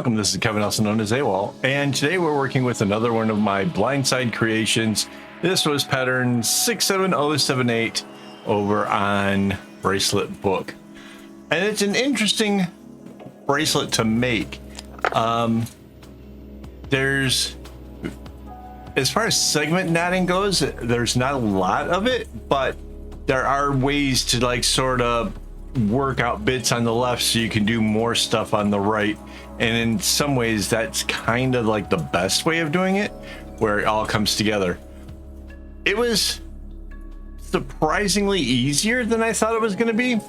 welcome. This is Kevin, also known as AWOL, and today we're working with another one of my Blindsided Creations. This was pattern 67078 over on BraceletBook, and it's an interesting bracelet to make. There's, as far as segment knotting goes, there's not a lot of it, but there are ways to like sort of work out bits on the left so you can do more stuff on the right, and in some ways that's kind of like the best way of doing it, where it all comes together. It was surprisingly easier than I thought it was going to be,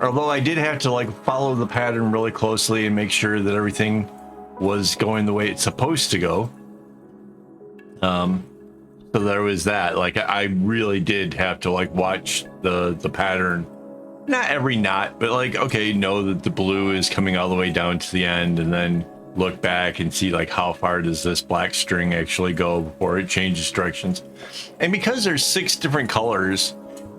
although I did have to like follow the pattern really closely and make sure that everything was going the way it's supposed to go. So there was that. Like I really did have to like watch the pattern, not every knot, but like, okay, know that the blue is coming all the way down to the end, and then look back and see like how far does this black string actually go before it changes directions. And because there's 6 different colors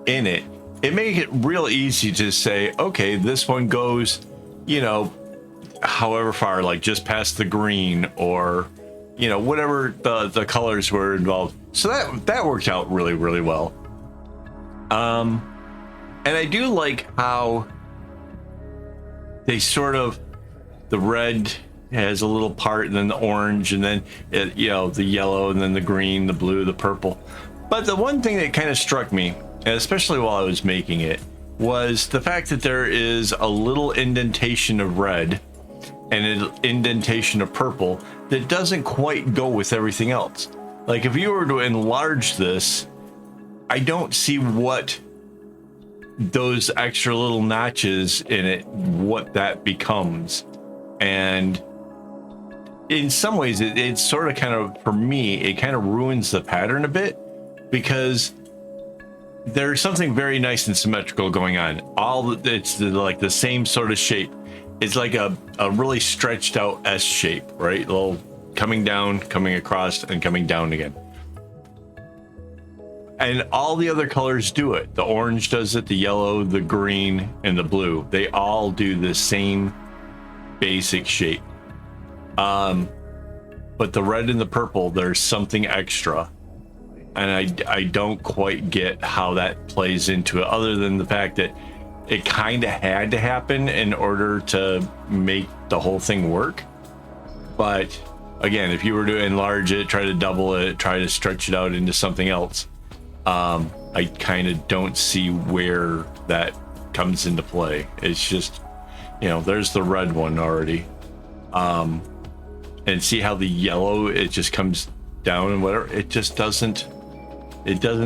in it, it makes it real easy to say, okay, this one goes, you know, however far, like just past the green, or you know, whatever the colors were involved. So that worked out really well. And I do like how they sort of, the red has a little part, and then the orange, and then it, you know, the yellow, and then the green, the blue, the purple. But the one thing that kind of struck me, and especially while I was making it, was the fact that there is a little indentation of red and an indentation of purple that doesn't quite go with everything else. Like if you were to enlarge this, I don't see what those extra little notches in it, what that becomes. And in some ways it's sort of kind of, for me, it kind of ruins the pattern a bit, because there's something very nice and symmetrical going on. It's like the same sort of shape. It's like a really stretched out S shape, right? A little coming down, coming across, and coming down again. And all the other colors do it. The orange does it, the yellow, the green, and the blue. They all do the same basic shape. But the red and the purple, there's something extra. And I don't quite get how that plays into it, other than the fact that it kind of had to happen in order to make the whole thing work. But again, if you were to enlarge it, try to double it, try to stretch it out into something else, I kind of don't see where that comes into play. It's just, you know, there's the red one already. And see how the yellow, it just comes down and whatever. It just doesn't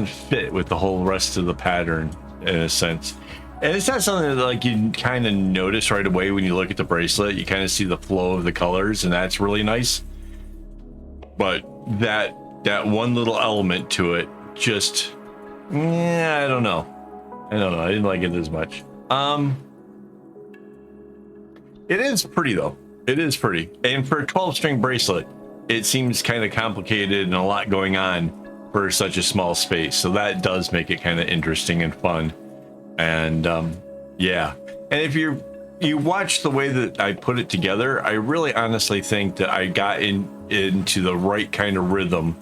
fit with the whole rest of the pattern in a sense. And it's not something that like you kind of notice right away when you look at the bracelet. You kind of see the flow of the colors, and that's really nice. But that one little element to it, just, yeah, I don't know. I didn't like it as much. It is pretty though. It is pretty. And for a 12-string bracelet, it seems kind of complicated and a lot going on for such a small space. So that does make it kind of interesting and fun. And yeah. And if you watch the way that I put it together, I really honestly think that I got into the right kind of rhythm,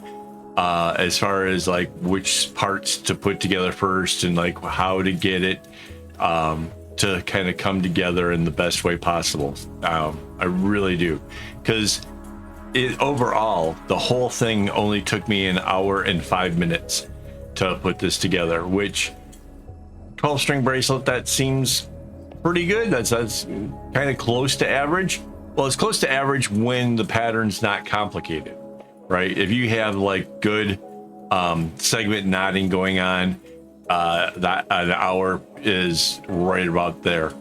as far as like which parts to put together first, and like how to get it to kind of come together in the best way possible. I really do, because overall the whole thing only took me an hour and 5 minutes to put this together, which 12-string bracelet, that seems pretty good. That's kind of close to average. Well, it's close to average when the pattern's not complicated, right? If you have like good segment knotting going on, that an hour is right about there.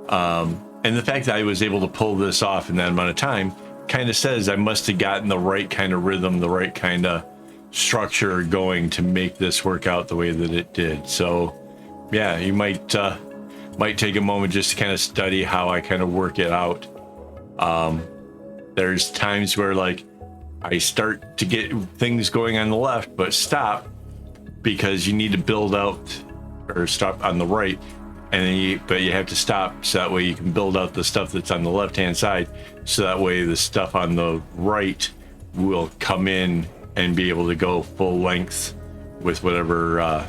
And the fact that I was able to pull this off in that amount of time kind of says I must have gotten the right kind of rhythm, the right kind of structure going to make this work out the way that it did. So yeah, you might take a moment just to kind of study how I kind of work it out. There's times where like I start to get things going on the left, but stop, because you need to build out, or stop on the right, and then but you have to stop so that way you can build out the stuff that's on the left hand side, so that way the stuff on the right will come in and be able to go full length with whatever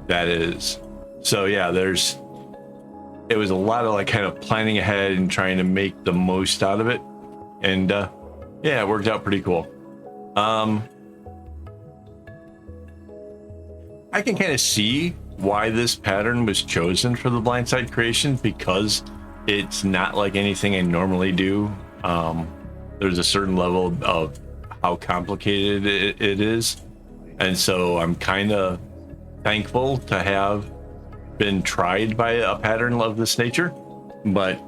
that is. So yeah, it was a lot of like kind of planning ahead and trying to make the most out of it, and yeah, it worked out pretty cool. I can kind of see why this pattern was chosen for the Blindsided Creations, because it's not like anything I normally do. There's a certain level of how complicated it is, and so I'm kind of thankful to have been tried by a pattern of this nature. But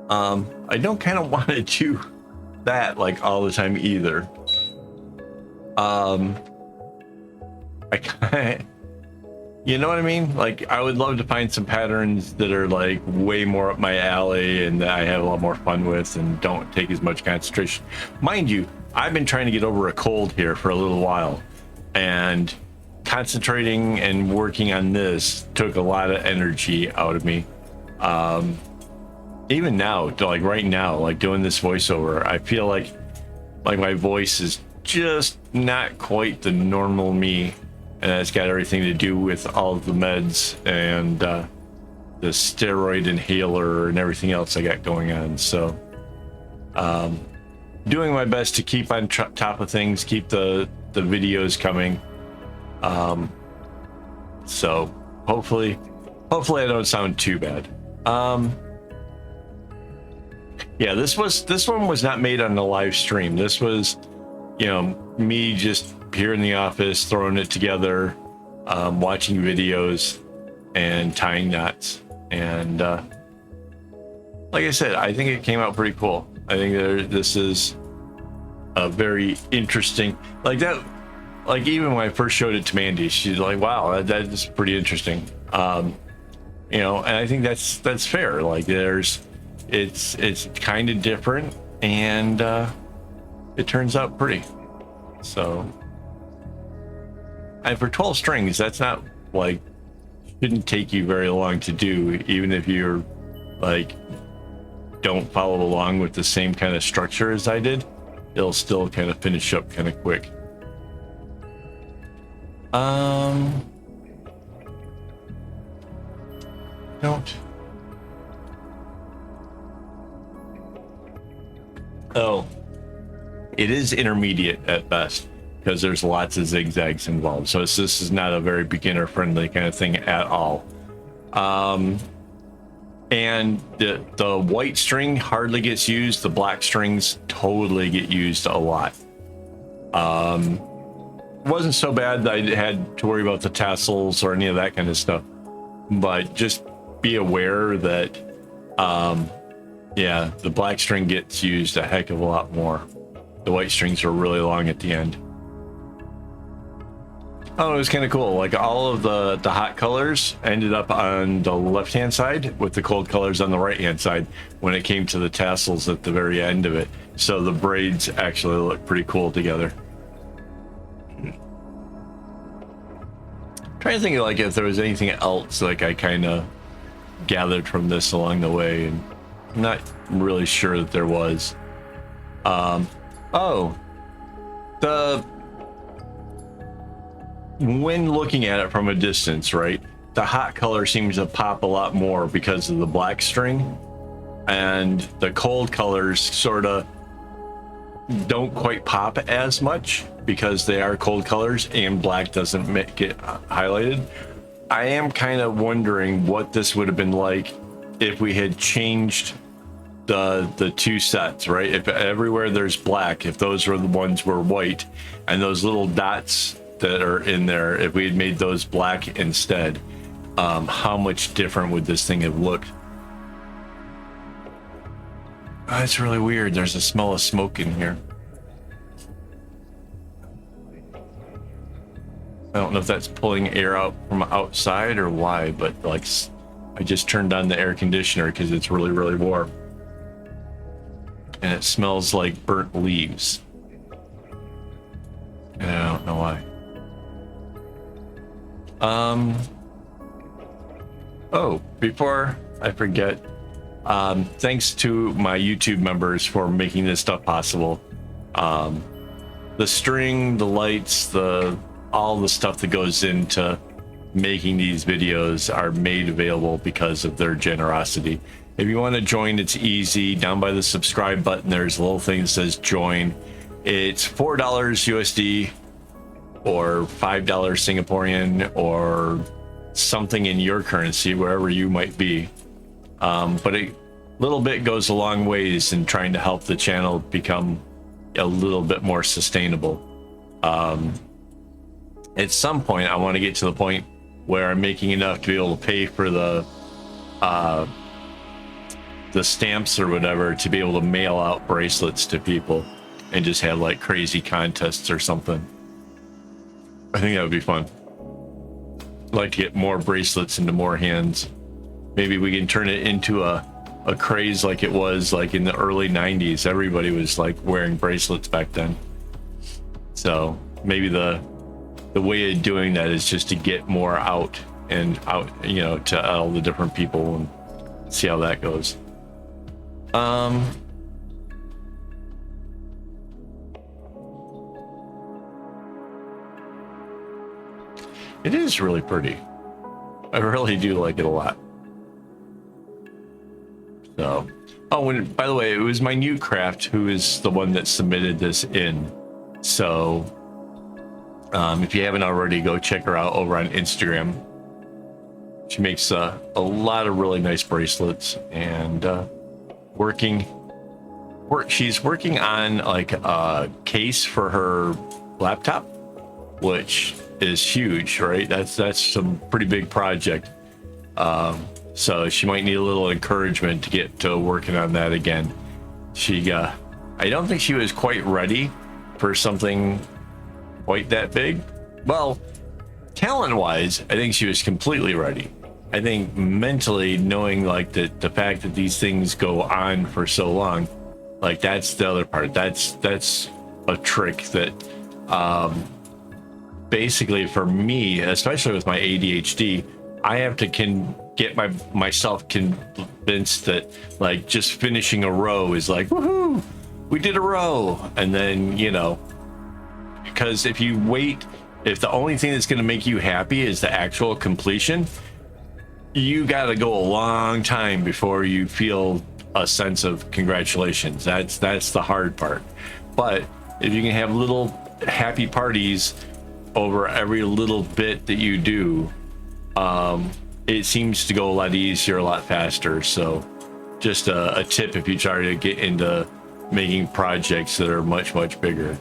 I don't kind of want to do that like all the time either. You know what I mean? Like, I would love to find some patterns that are like way more up my alley and that I have a lot more fun with and don't take as much concentration. Mind you, I've been trying to get over a cold here for a little while, and concentrating and working on this took a lot of energy out of me. Even now, like right now, like doing this voiceover, I feel like my voice is just not quite the normal me, and it's got everything to do with all of the meds and the steroid inhaler and everything else I got going on. So doing my best to keep on top of things, keep the videos coming. So hopefully I don't sound too bad. Yeah, this one was not made on the live stream. This was, you know, me just here in the office throwing it together, watching videos and tying knots. And like I said, I think it came out pretty cool. I think this is a very interesting, like that. Like, even when I first showed it to Mandy, she's like, wow, that is pretty interesting. You know, and I think that's fair. Like, it's kind of different, and it turns out pretty. So, and for 12 strings, that's not like, shouldn't take you very long to do, even if you're like don't follow along with the same kind of structure as I did. It'll still kind of finish up kind of quick. Oh, it is intermediate at best, because there's lots of zigzags involved. So this is not a very beginner friendly kind of thing at all. And the white string hardly gets used. The black strings totally get used a lot. Wasn't so bad that I had to worry about the tassels or any of that kind of stuff, but just be aware that yeah, the black string gets used a heck of a lot more. The white strings are really long at the end. Oh, it was kind of cool. Like, all of the hot colors ended up on the left hand side with the cold colors on the right hand side when it came to the tassels at the very end of it. So the braids actually look pretty cool together. Trying to think of like if there was anything else like I kind of gathered from this along the way, and I'm not really sure that there was. When looking at it from a distance, right, the hot color seems to pop a lot more because of the black string, and the cold colors sort of don't quite pop as much because they are cold colors and black doesn't make it highlighted. I am kind of wondering what this would have been like if we had changed the two sets, right? If everywhere there's black, if those were the ones were white, and those little dots that are in there, if we had made those black instead, how much different would this thing have looked? Oh, it's really weird. There's a smell of smoke in here. I don't know if that's pulling air out from outside or why, but like, I just turned on the air conditioner because it's really, really warm. And it smells like burnt leaves. And I don't know why. Oh, before I forget, thanks to my YouTube members for making this stuff possible. The string, the lights, all the stuff that goes into making these videos are made available because of their generosity. If you want to join, it's easy. Down by the subscribe button, there's a little thing that says join. It's $4 USD or $5 Singaporean or something in your currency, wherever you might be. But a little bit goes a long ways in trying to help the channel become a little bit more sustainable. At some point, I want to get to the point where I'm making enough to be able to pay for the stamps or whatever to be able to mail out bracelets to people and just have like crazy contests or something. I think that would be fun. I'd like to get more bracelets into more hands. Maybe we can turn it into a craze like it was like in the early 90s. Everybody was like wearing bracelets back then. So maybe the way of doing that is just to get more out, you know, to all the different people and see how that goes. It is really pretty. I really do like it a lot. So, oh, and by the way, it was my new craft who is the one that submitted this in. So, if you haven't already, go check her out over on Instagram. She makes a lot of really nice bracelets, and she's working on like a case for her laptop, which is huge, right? That's some pretty big project. So she might need a little encouragement to get to working on that again. I don't think she was quite ready for something quite that big. Well, talent-wise, I think she was completely ready. I think mentally, knowing like the fact that these things go on for so long, like that's the other part. That's a trick that basically for me, especially with my ADHD, I have to get myself convinced that like just finishing a row is like, woohoo, we did a row. And then, you know, because if the only thing that's going to make you happy is the actual completion, you got to go a long time before you feel a sense of congratulations. That's the hard part. But if you can have little happy parties over every little bit that you do, it seems to go a lot easier, a lot faster. So just a tip if you try to get into making projects that are much bigger,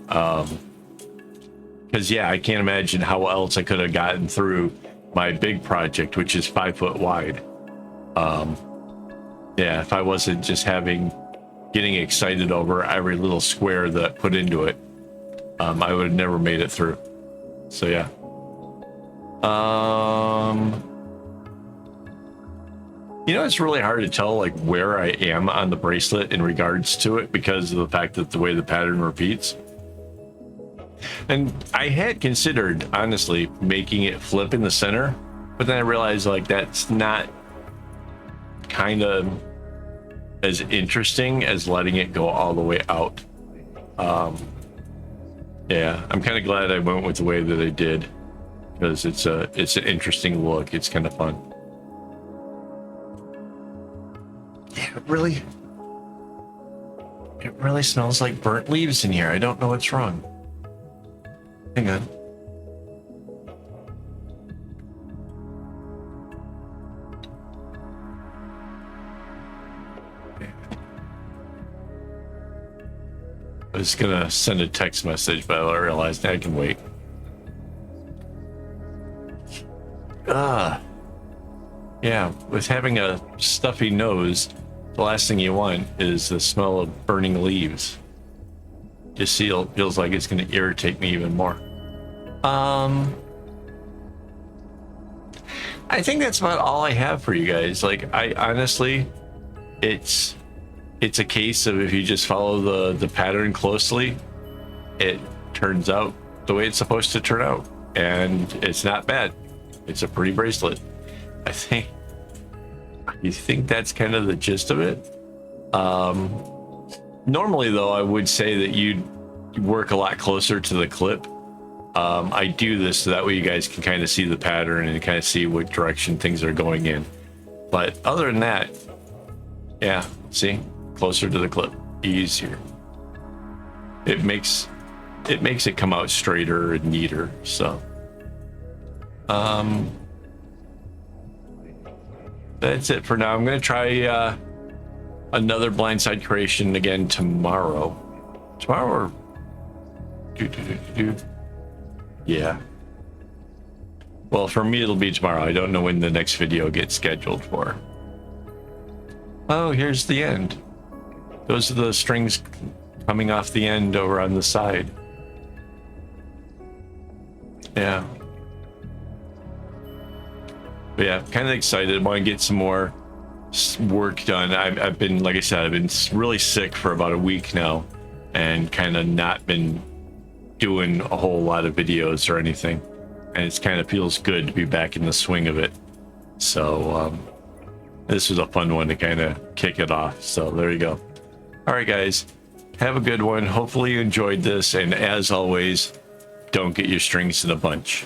because yeah, I can't imagine how else I could have gotten through my big project, which is 5 foot wide. Yeah, if I wasn't just getting excited over every little square that I put into it, I would have never made it through. So yeah. You know, it's really hard to tell like where I am on the bracelet in regards to it because of the fact that the way the pattern repeats. And I had considered, honestly, making it flip in the center, but then I realized like that's not kind of as interesting as letting it go all the way out. Yeah, I'm kind of glad I went with the way that I did, because it's an interesting look. It's kind of fun. Yeah, it really smells like burnt leaves in here. I don't know what's wrong. Hang on. I was gonna send a text message, but I realized I can wait. Yeah, with having a stuffy nose, the last thing you want is the smell of burning leaves. Just feels like it's gonna irritate me even more. I think that's about all I have for you guys. Like, I honestly, it's a case of if you just follow the pattern closely, it turns out the way it's supposed to turn out, and it's not bad. It's a pretty bracelet. I think you think that's kind of the gist of it. Normally though, I would say that you'd work a lot closer to the clip. I do this so that way you guys can kind of see the pattern and kind of see what direction things are going in. But other than that, yeah, see, closer to the clip, easier. It makes it come out straighter and neater. So that's it for now. I'm gonna try another blindside creation again tomorrow. Tomorrow or yeah. Well, for me it'll be tomorrow. I don't know when the next video gets scheduled for. Oh, here's the end. Those are the strings coming off the end over on the side. Yeah. But yeah, kind of excited. I want to get some more work done. I've been, like I said, I've been really sick for about a week now and kind of not been doing a whole lot of videos or anything. And it kind of feels good to be back in the swing of it. So this was a fun one to kind of kick it off. So there you go. All right, guys, have a good one. Hopefully you enjoyed this. And as always, don't get your strings in a bunch.